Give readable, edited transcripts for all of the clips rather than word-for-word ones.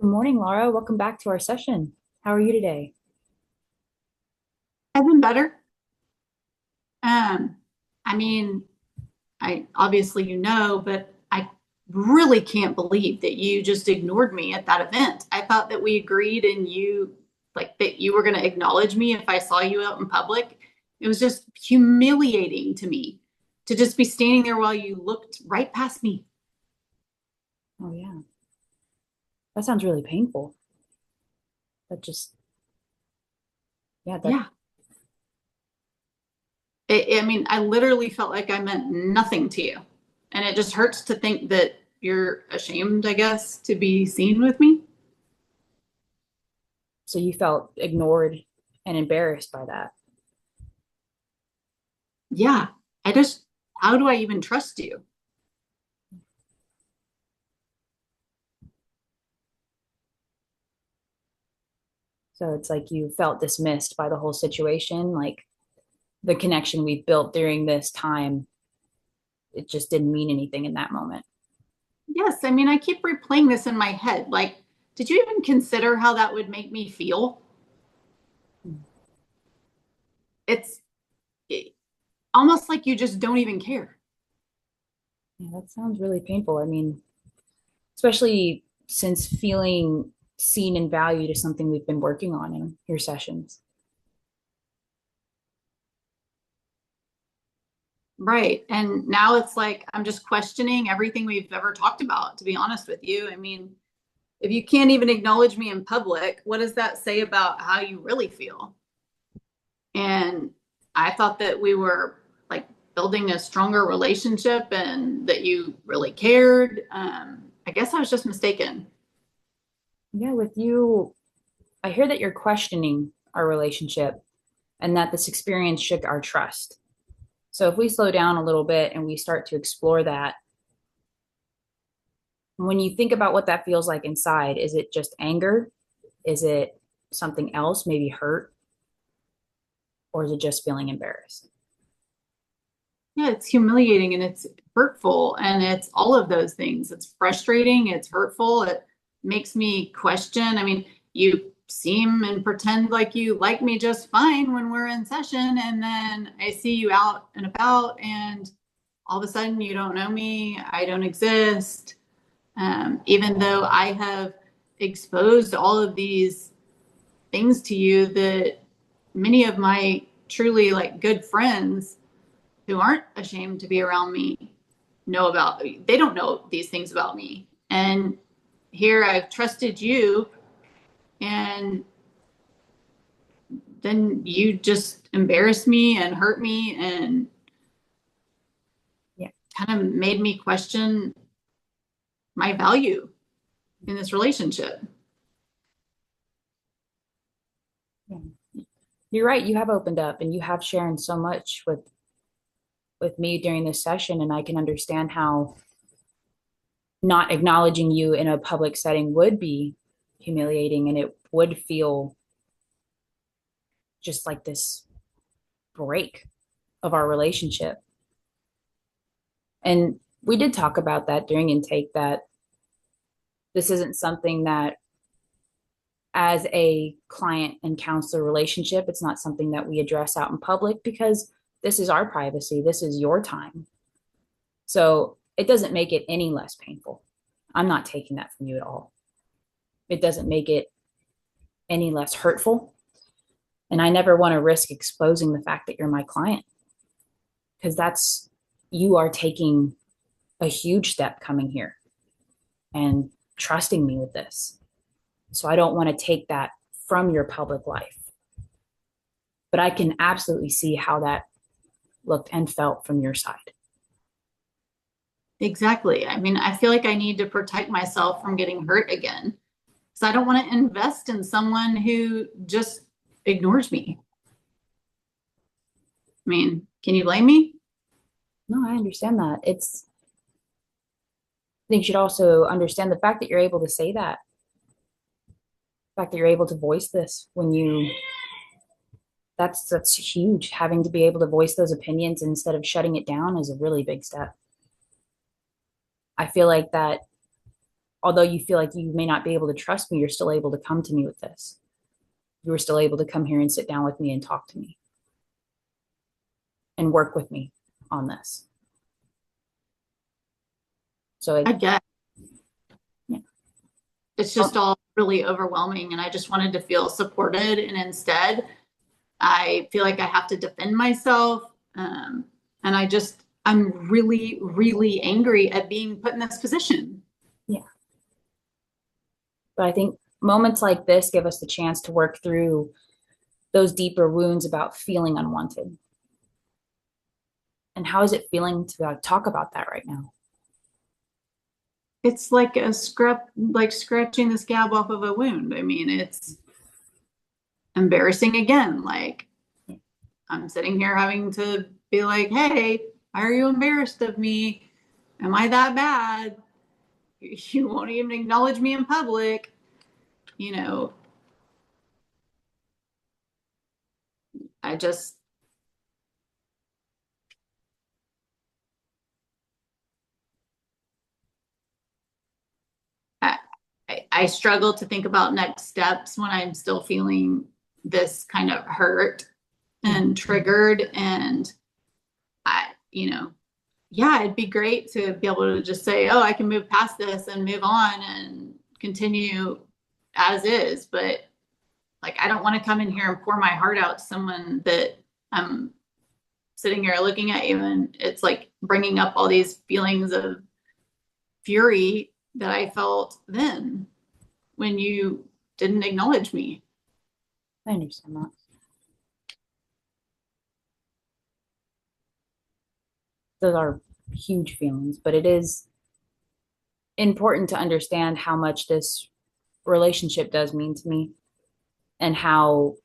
Good morning, Laura. Welcome back to our session. How are you today? I've been better. Um, I mean, I obviously but I really can't believe that you just ignored me at that event. I thought that we agreed and that you were going to acknowledge me if I saw you out in public. It was just humiliating to me to just be standing there while you looked right past me. Oh, yeah. That sounds really painful. That just, yeah, that, Yeah. I literally felt like I meant nothing to you. And it just hurts to think that you're ashamed, I guess, to be seen with me. so you felt ignored and embarrassed by that. Yeah, I just, how do I even trust you? So it's like you felt dismissed by the whole situation. Like the connection we've built during this time, it just didn't mean anything in that moment. Yes, I keep replaying this in my head. Like, did you even consider how that would make me feel? It's it, almost like you just don't even care. Yeah, that sounds really painful. I mean, especially since feeling seen and valued is something we've been working on in your sessions. Right. And now it's like I'm just questioning everything we've ever talked about, to be honest with you. If you can't even acknowledge me in public, what does that say about how you really feel? And I thought that we were like building a stronger relationship and that you really cared. I guess I was just mistaken. Yeah, with you, I hear that you're questioning our relationship and that this experience shook our trust. So if we slow down a little bit and we start to explore that, when you think about what that feels like inside, is it just anger? Is it something else, maybe hurt? Or is it just feeling embarrassed? Yeah, it's humiliating and it's hurtful and it's all of those things. It's frustrating, it's hurtful, it makes me question. You seem and pretend like you like me just fine when we're in session, and then I see you out and about, and all of a sudden you don't know me, I don't exist. Even though I have exposed all of these things to you that many of my truly like good friends who aren't ashamed to be around me know about. They don't know these things about me. And here I've trusted you, and then you just embarrass me and hurt me and Yeah. kind of made me question my value in this relationship. Yeah. You're right. You have opened up and you have shared so much with me during this session, and I can understand how not acknowledging you in a public setting would be humiliating and it would feel just like this break of our relationship. And we did talk about that during intake that this isn't something that, as a client and counselor relationship, it's not something that we address out in public because this is our privacy. This is your time. So it doesn't make it any less painful. I'm not taking that from you at all. It doesn't make it any less hurtful. And I never want to risk exposing the fact that you're my client because you are taking a huge step coming here and trusting me with this. So I don't want to take that from your public life. But I can absolutely see how that looked and felt from your side. Exactly. I feel like I need to protect myself from getting hurt again because I don't want to invest in someone who just ignores me. Can you blame me? No, I understand that. I think you should also understand the fact that you're able to say that, the fact that you're able to voice this that's huge. Having to be able to voice those opinions instead of shutting it down is a really big step. I feel like that although you feel like you may not be able to trust me, you're still able to come to me with this. You were still able to come here and sit down with me and talk to me and work with me on this. So I get yeah. it's just all really overwhelming, and I just wanted to feel supported, and instead I feel like I have to defend myself. And I'm really, really angry at being put in this position. Yeah. But I think moments like this give us the chance to work through those deeper wounds about feeling unwanted. And how is it feeling to talk about that right now? It's like like scratching the scab off of a wound. I mean, it's embarrassing again. Like, I'm sitting here having to be like, hey, why are you embarrassed of me? Am I that bad? You won't even acknowledge me in public. You know, I just, I, I struggle to think about next steps when I'm still feeling this kind of hurt and triggered. And yeah, it'd be great to be able to just say, oh, I can move past this and move on and continue as is. But like, I don't want to come in here and pour my heart out to someone that I'm sitting here looking at you, and it's like bringing up all these feelings of fury that I felt then when you didn't acknowledge me. I understand that. Those are huge feelings, but it is important to understand how much this relationship does mean to me and how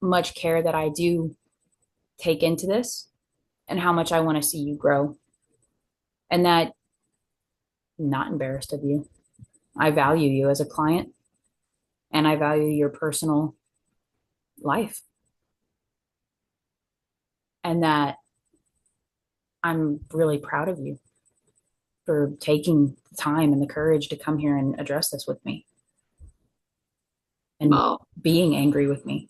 much care that I do take into this and how much I want to see you grow. And that I'm not embarrassed of you. I value you as a client and I value your personal life. And that I'm really proud of you for taking the time and the courage to come here and address this with me and being angry with me.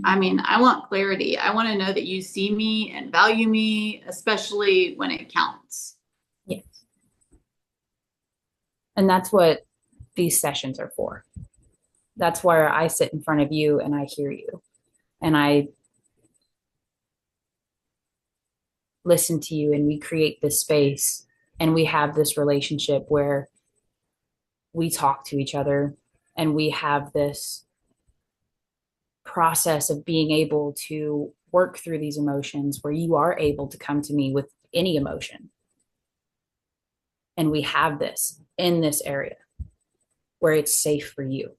I mean, I want clarity. I want to know that you see me and value me, especially when it counts. Yes. And that's what these sessions are for. That's where I sit in front of you and I hear you and I listen to you, and we create this space and we have this relationship where we talk to each other and we have this process of being able to work through these emotions where you are able to come to me with any emotion. And we have this in this area where it's safe for you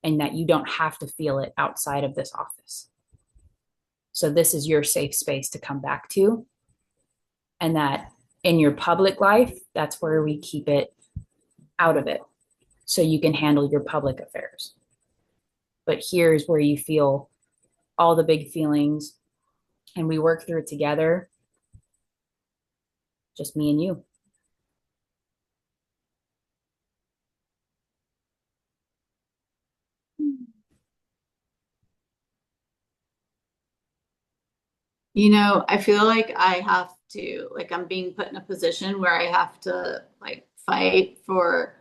and that you don't have to feel it outside of this office. So this is your safe space to come back to. And that in your public life, that's where we keep it out of it so you can handle your public affairs. But here's where you feel all the big feelings and we work through it together, just me and you. I feel like I'm being put in a position where I have to like fight for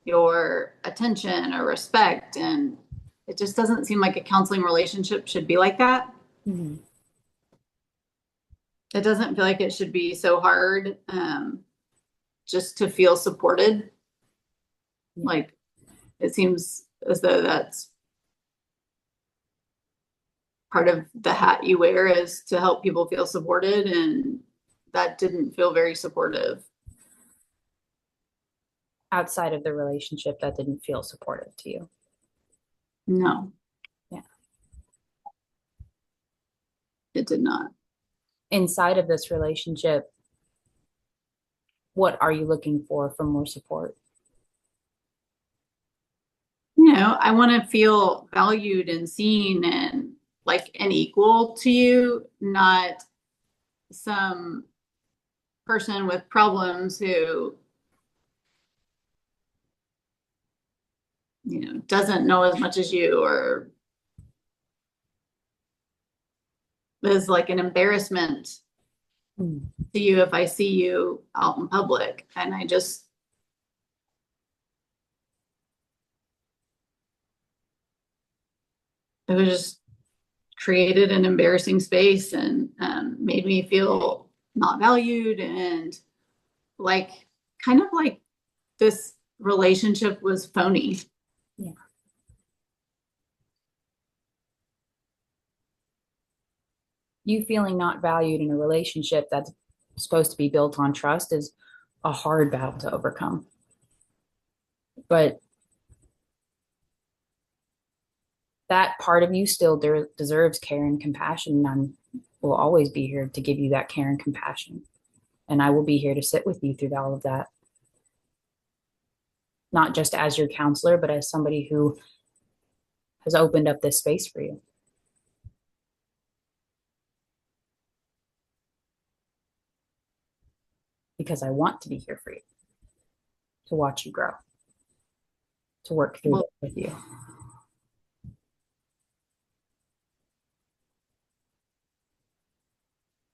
your attention or respect. And it just doesn't seem like a counseling relationship should be like that. Mm-hmm. It doesn't feel like it should be so hard just to feel supported. Like, it seems as though that's part of the hat you wear, is to help people feel supported, and that didn't feel very supportive. Outside of the relationship, that didn't feel supportive to you. No. Yeah. It did not. Inside of this relationship, what are you looking for more support? I want to feel valued and seen and like an equal to you, not some person with problems who, doesn't know as much as you, or is like an embarrassment Mm. to you if I see you out in public. And it was just created an embarrassing space, and made me feel not valued, and like, kind of like this relationship was phony. Yeah. You feeling not valued in a relationship that's supposed to be built on trust is a hard battle to overcome. But that part of you still deserves care and compassion. And I will always be here to give you that care and compassion. And I will be here to sit with you through all of that, not just as your counselor, but as somebody who has opened up this space for you. Because I want to be here for you, to watch you grow, to work through Well, it with you.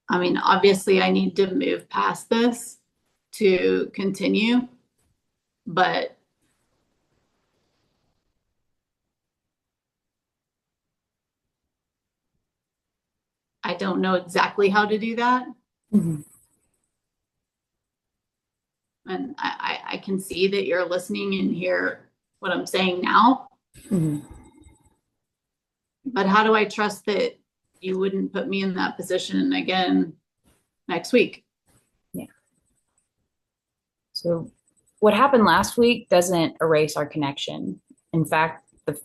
I mean, obviously, I need to move past this to continue, but I don't know exactly how to do that. Mm-hmm. And I can see that you're listening and hear what I'm saying now, Mm-hmm. but how do I trust that you wouldn't put me in that position again next week? Yeah. So what happened last week doesn't erase our connection. In fact, the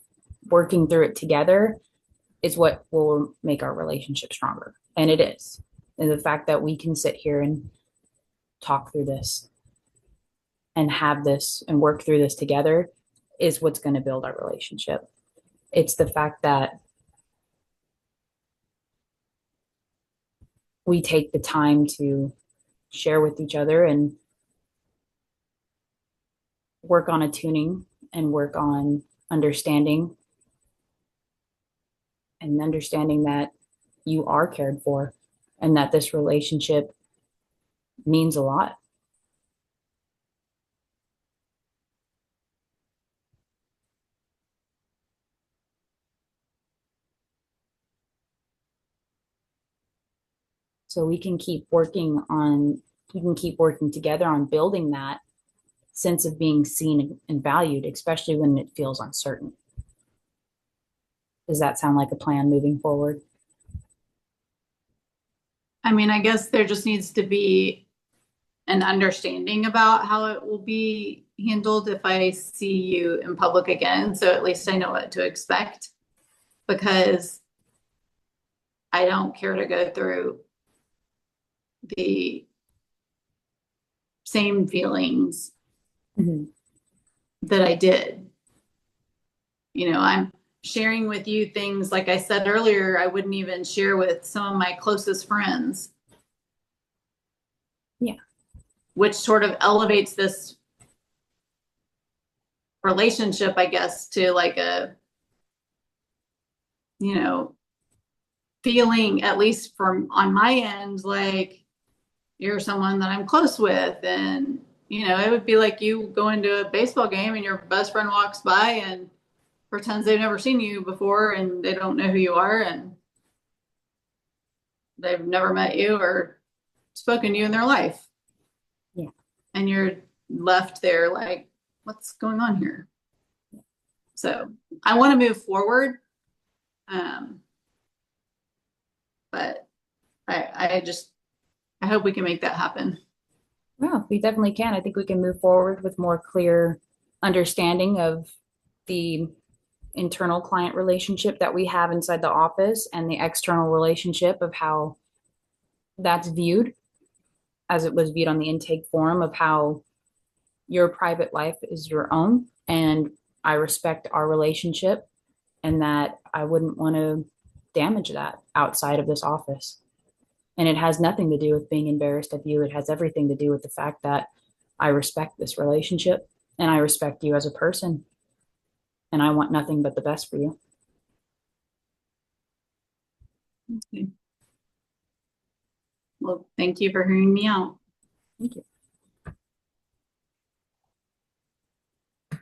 working through it together is what will make our relationship stronger. And it is. And the fact that we can sit here and talk through this and have this and work through this together is what's going to build our relationship. It's the fact that we take the time to share with each other and work on attuning and work on understanding and understanding that you are cared for and that this relationship means a lot. So we can keep working together on building that sense of being seen and valued, especially when it feels uncertain. Does that sound like a plan moving forward? I mean, I guess there just needs to be an understanding about how it will be handled if I see you in public again. So at least I know what to expect, because I don't care to go through the same feelings Mm-hmm. that I did. I'm sharing with you things, like I said earlier, I wouldn't even share with some of my closest friends. Yeah. Which sort of elevates this relationship, I guess, to like a, feeling, at least from on my end, like you're someone that I'm close with. And, it would be like you going to a baseball game and your best friend walks by and pretends they've never seen you before and they don't know who you are and they've never met you or spoken to you in their life. Yeah. And you're left there like, what's going on here? So I want to move forward. But I hope we can make that happen. Well, we definitely can. I think we can move forward with more clear understanding of the internal client relationship that we have inside the office and the external relationship of how that's viewed as it was viewed on the intake form, of how your private life is your own. And I respect our relationship and that I wouldn't want to damage that outside of this office. And it has nothing to do with being embarrassed of you. It has everything to do with the fact that I respect this relationship and I respect you as a person. And I want nothing but the best for you. Okay. Well, thank you for hearing me out. Thank you.